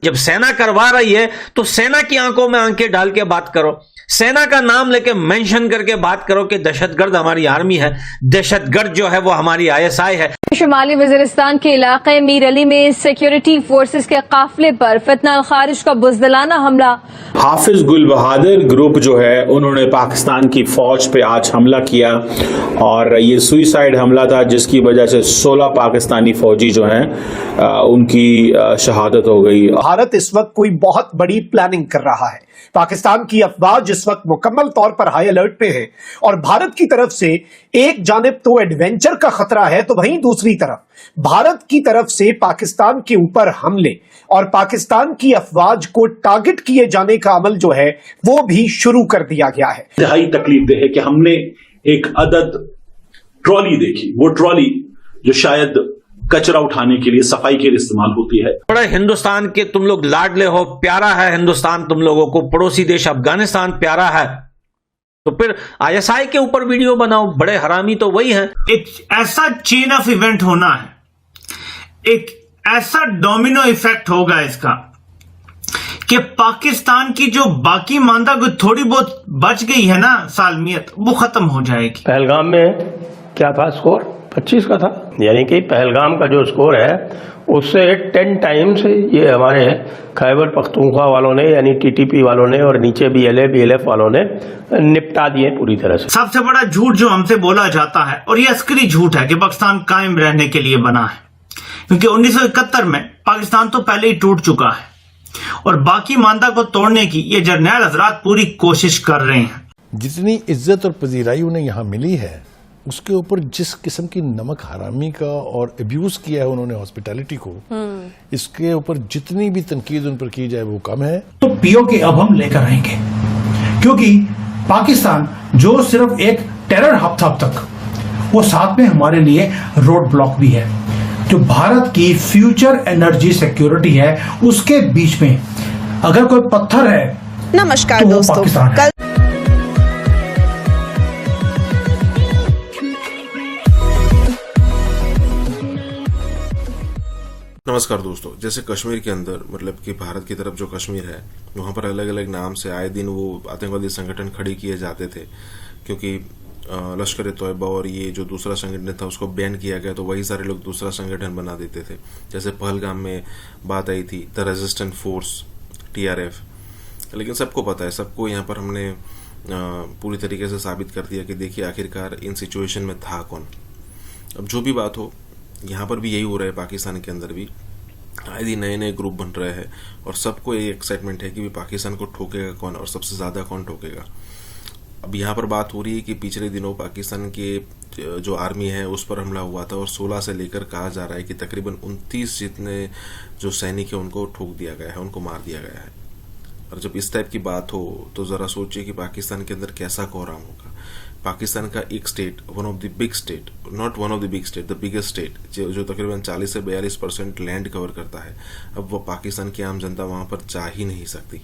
जब सेना करवा रही है तो सेना की आंखों में आंखें डाल के बात करो, सेना का नाम लेके मेंशन करके बात करो कि दहशतगर्द हमारी आर्मी है, दहशतगर्द जो है वो हमारी ISI है। शुमाली वजीरिस्तान के इलाके मीर अली में सिक्योरिटी फोर्सेस के काफिले पर फितना खारिज का बुज़दिलाना हमला। हाफिज गुल बहादुर ग्रुप जो है उन्होंने पाकिस्तान की फौज पे आज हमला किया और ये सुइसाइड हमला था जिसकी वजह से 16 पाकिस्तानी फौजी जो हैं उनकी शहादत हो गई। भारत इस वक्त कोई बहुत बड़ी प्लानिंग कर रहा है। पाकिस्तान की अफवाज इस वक्त मुकम्मल तौर पर हाई अलर्ट पे है और भारत की तरफ से एक जानिब तो एडवेंचर का खतरा है तो वहीं दूसरी तरफ भारत की तरफ से पाकिस्तान के ऊपर हमले और पाकिस्तान की अफवाज को टारगेट किए जाने का अमल जो है वो भी शुरू कर दिया गया है। इंतहाई तकलीफदेह है कि हमने एक अदद ट्रॉली देखी, वो ट्रॉली जो शायद कचरा उठाने के लिए, सफाई के लिए इस्तेमाल होती है। बड़े हिंदुस्तान के तुम लोग लाडले हो, प्यारा है हिंदुस्तान तुम लोगों को, पड़ोसी देश अफगानिस्तान प्यारा है, तो फिर ISI के ऊपर वीडियो बनाओ। बड़े हरामी तो वही हैं। एक ऐसा चेन ऑफ इवेंट होना है, एक ऐसा डोमिनो इफेक्ट होगा इसका कि पाकिस्तान की जो बाकी मानदा को थोड़ी बहुत बच गई है ना सालमियत, वो खत्म हो जाएगी। पहलगाम में क्या था स्कोर? 25 का था, यानी कि पहलगाम का जो स्कोर है उससे 10 टाइम्स ये हमारे खैबर पख्तूनख्वा वालों ने यानी TTP वालों ने और नीचे BLF वालों ने निपटा दिए पूरी तरह से। सबसे बड़ा झूठ जो हमसे बोला जाता है, और ये अस्करी झूठ है, कि पाकिस्तान कायम रहने के लिए बना है, क्योंकि 1971 में पाकिस्तान तो पहले ही टूट चुका है और बाकी मानदा को तोड़ने की ये जर्नैल हजरात पूरी कोशिश कर रहे हैं। जितनी इज्जत और पजीराई उन्हें यहाँ मिली है उसके ऊपर जिस किस्म की नमक हरामी का और अब्यूज किया है उन्होंने हॉस्पिटैलिटी को, इसके ऊपर जितनी भी तनकीद उन पर की जाए वो कम है। तो POK अब हम लेकर आएंगे, क्योंकि पाकिस्तान जो सिर्फ एक टेरर हब था अब तक, वो साथ में हमारे लिए रोड ब्लॉक भी है। जो भारत की फ्यूचर एनर्जी सिक्योरिटी है उसके बीच में अगर कोई पत्थर है, नमस्कार तो दोस्तों, पाकिस्तान है। नमस्कार दोस्तों, जैसे कश्मीर के अंदर मतलब कि भारत की तरफ जो कश्मीर है वहाँ पर अलग अलग नाम से आए दिन वो आतंकवादी संगठन खड़ी किए जाते थे, क्योंकि लश्कर तोयबा और ये जो दूसरा संगठन था उसको बैन किया गया तो वही सारे लोग दूसरा संगठन बना देते थे। जैसे पहलगाम में बात आई थी द रेजिस्टेंट फोर्स TRF, लेकिन सबको पता है, सबको यहाँ पर हमने पूरी तरीके से साबित कर दिया कि देखिए आखिरकार इन सिचुएशन में था कौन। अब जो भी बात हो, यहाँ पर भी यही हो रहा है, पाकिस्तान के अंदर भी आए दिन नए नए ग्रुप बन रहे हैं और सबको ये एक्साइटमेंट है कि भी पाकिस्तान को ठोकेगा कौन और सबसे ज़्यादा कौन ठोकेगा। अब यहाँ पर बात हो रही है कि पिछले दिनों पाकिस्तान के जो आर्मी है उस पर हमला हुआ था और 16 से लेकर कहा जा रहा है कि तकरीबन 29 जितने जो सैनिक हैं उनको ठोक दिया गया है, उनको मार दिया गया है। और जब इस टाइप की बात हो तो ज़रा सोचिए कि पाकिस्तान के अंदर कैसा कोहराम होगा। पाकिस्तान का एक state, one of the big state, not one of the big state, the biggest state, जो तकरीबन 40 से 42% लैंड कवर करता है, अब वो पाकिस्तान की आम जनता वहां पर जा ही नहीं सकती।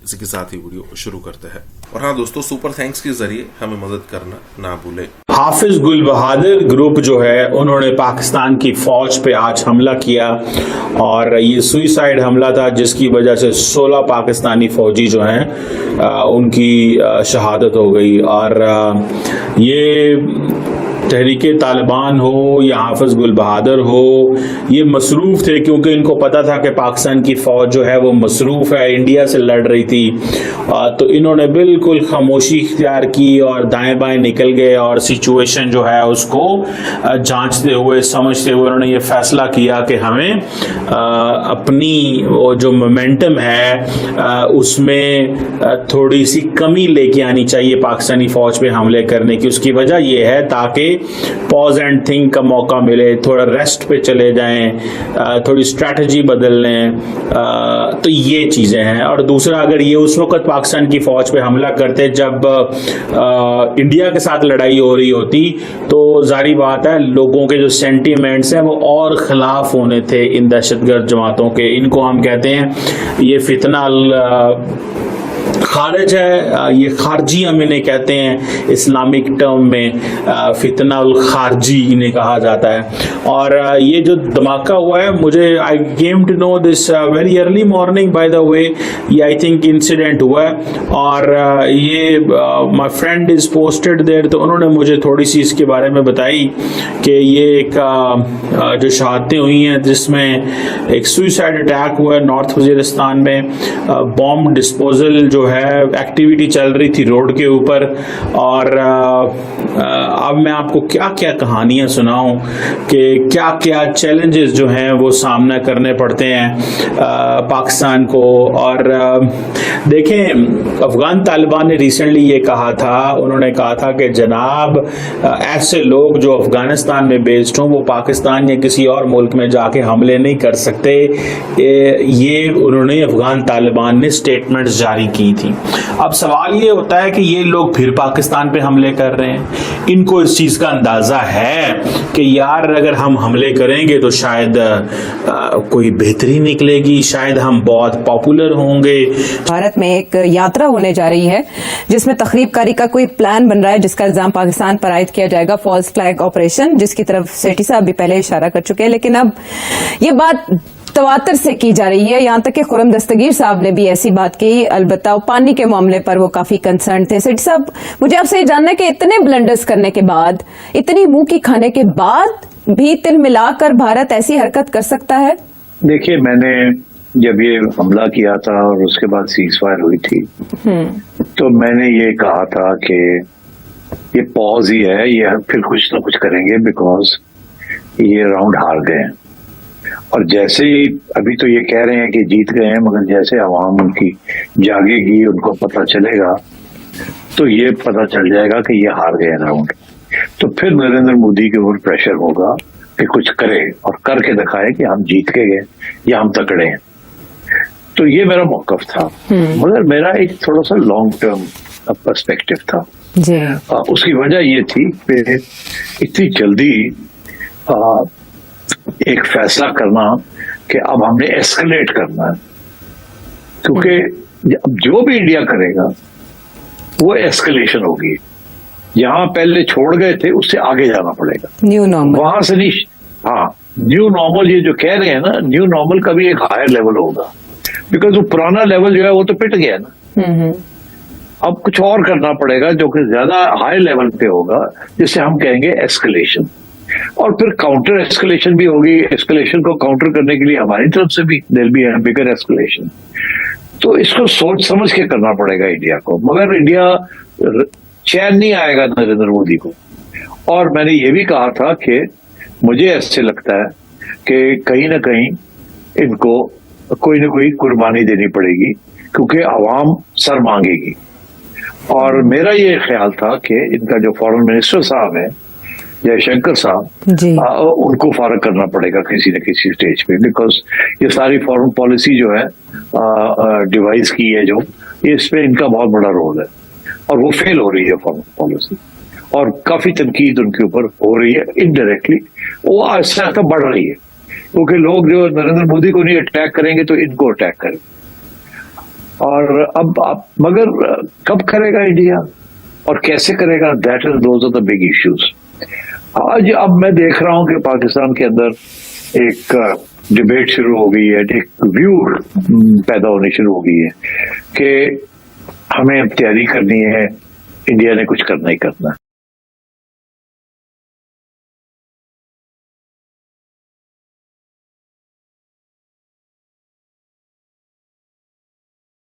इसी के साथ ही वीडियो शुरू करते हैं। और हाँ दोस्तों, सुपर थैंक्स के जरिए हमें मदद करना ना भूलें। हाफिज गुल बहादुर ग्रुप जो है उन्होंने पाकिस्तान की फौज पे आज हमला किया और ये सुइसाइड हमला था जिसकी वजह से 16 पाकिस्तानी फौजी जो हैं उनकी शहादत हो गई। और ये तहरीके तालिबान हो या हाफिज गुल बहादुर हो, ये मसरूफ थे क्योंकि इनको पता था कि पाकिस्तान की फौज जो है वो मसरूफ है, इंडिया से लड़ रही थी, तो इन्होंने बिल्कुल खामोशी इख्तियार की और दाएं बाएं निकल गए और सिचुएशन जो है उसको जांचते हुए समझते हुए उन्होंने ये फैसला किया कि हमें अपनी वो जो मोमेंटम है उसमें थोड़ी सी कमी लेके आनी चाहिए पाकिस्तानी फौज पे हमले करने की। उसकी वजह यह है ताकि पॉज एंड थिंक का मौका मिले, थोड़ा रेस्ट पे चले जाएं, थोड़ी स्ट्रैटेजी बदल लें, तो ये चीज़ें हैं। और दूसरा, अगर ये उस वक्त पाकिस्तान की फौज पे हमला करते जब इंडिया के साथ लड़ाई हो रही होती तो जारी बात है लोगों के जो सेंटीमेंट्स हैं वो और खिलाफ होने थे इन दहशतगर्द जमातों के। इनको हम कहते हैं ये फितना खारिज है, ये खारजी हम इन्हें कहते हैं इस्लामिक टर्म में, फितना उल खारजी इन्हें कहा जाता है। और ये जो धमाका हुआ है, मुझे I came to know this very early morning by the way, ये आई थिंक इंसिडेंट हुआ है। और ये my friend is posted there, तो उन्होंने मुझे थोड़ी सी इसके बारे में बताई कि ये एक जो शहादतें हुई हैं जिसमें एक सुइसाइड अटैक हुआ है नॉर्थ वजीरिस्तान में, बॉम्ब डिस्पोजल जो है एक्टिविटी चल रही थी रोड के ऊपर। और अब मैं आपको क्या क्या कहानियां सुनाऊं कि क्या क्या चैलेंजेस जो हैं वो सामना करने पड़ते हैं पाकिस्तान को। और देखें, अफगान तालिबान ने रिसेंटली ये कहा था, उन्होंने कहा था कि जनाब ऐसे लोग जो अफगानिस्तान में बेस्ड हों वो पाकिस्तान या किसी और मुल्क में जाके हमले नहीं कर सकते। ये उन्होंने अफगान तालिबान ने स्टेटमेंट्स जारी की थी। अब सवाल ये होता है कि ये लोग फिर पाकिस्तान पे हमले कर रहे हैं, इनको इस चीज का अंदाजा है कि यार अगर हम हमले करेंगे तो शायद कोई बेहतरी निकलेगी, शायद हम बहुत पॉपुलर होंगे। भारत में एक यात्रा होने जा रही है जिसमें तखरीबकारी का कोई प्लान बन रहा है जिसका इल्जाम पाकिस्तान पर आयद किया जाएगा, फॉल्स फ्लैग ऑपरेशन, जिसकी तरफ सेठी साहब भी पहले इशारा कर चुके हैं। लेकिन अब ये बात तवातर से की जा रही है, यहां तक कि खुर्रम दस्तगीर साहब ने भी ऐसी बात की। अलबत्ता पानी के मामले पर वो काफी कंसर्न थे। सेठी साहब, मुझे आपसे ये जानना है कि इतने ब्लंडर्स करने के बाद, इतनी मुंह की खाने के बाद भी तिल मिलाकर भारत ऐसी हरकत कर सकता है? देखिए, मैंने जब ये हमला किया था और उसके बाद सीजफायर हुई थी, तो मैंने ये कहा था कि ये पॉज ही है, ये फिर कुछ ना कुछ करेंगे बिकॉज ये राउंड हार गए हैं। और जैसे ही अभी तो ये कह रहे हैं कि जीत गए हैं, मगर जैसे अवाम उनकी जागेगी, उनको पता चलेगा, तो ये पता चल जाएगा कि ये हार गए राउंड। तो फिर नरेंद्र मोदी के ऊपर प्रेशर होगा कि कुछ करे और करके दिखाए कि हम जीत के गए या हम तकड़े हैं। तो ये मेरा मौकफ था, मगर मेरा एक थोड़ा सा लॉन्ग टर्म पर्सपेक्टिव था जी। उसकी वजह ये थी कि इतनी जल्दी एक फैसला करना कि अब हमने एस्केलेट करना है, क्योंकि जो भी इंडिया करेगा वो एस्केलेशन होगी। जहां पहले छोड़ गए थे उससे आगे जाना पड़ेगा, न्यू नॉर्मल वहां से नहीं। हाँ, न्यू नॉर्मल ये जो कह रहे हैं ना, न्यू नॉर्मल का भी एक हायर लेवल होगा, बिकॉज वो पुराना लेवल जो है वो तो पिट गया ना। अब कुछ और करना पड़ेगा जो कि ज्यादा हाई लेवल पे होगा, जिसे हम कहेंगे एस्केलेशन। और फिर काउंटर एस्केलेशन भी होगी। एस्केलेशन को काउंटर करने के लिए हमारी तरफ से भी there be a bigger escalation. तो इसको सोच समझ के करना पड़ेगा इंडिया को, मगर इंडिया चैन नहीं आएगा नरेंद्र मोदी को। और मैंने ये भी कहा था कि मुझे ऐसे लगता है कि कहीं ना कहीं इनको कोई ना कोई कुर्बानी देनी पड़ेगी, क्योंकि आवाम सर मांगेगी। और मेरा ये ख्याल था कि इनका जो फॉरेन मिनिस्टर साहब है जयशंकर साहब, उनको फारग करना पड़ेगा किसी न किसी स्टेज पे, बिकॉज ये सारी फॉरेन पॉलिसी जो है डिवाइस की है, जो इसमें इनका बहुत बड़ा रोल है और वो फेल हो रही है फॉरेन पॉलिसी। और काफी तनकीद उनके ऊपर हो रही है इनडायरेक्टली, वो आहिस्ता आहिस्ता बढ़ रही है, क्योंकि लोग जो नरेंद्र मोदी को नहीं अटैक करेंगे तो इनको अटैक करेंगे। और अब मगर कब करेगा इंडिया और कैसे करेगा, that is those are the big issues. आज अब मैं देख रहा हूं कि पाकिस्तान के अंदर एक डिबेट शुरू हो गई है, एक व्यू पैदा होनी शुरू हो गई है कि हमें अब तैयारी करनी है, इंडिया ने कुछ करना ही करना है।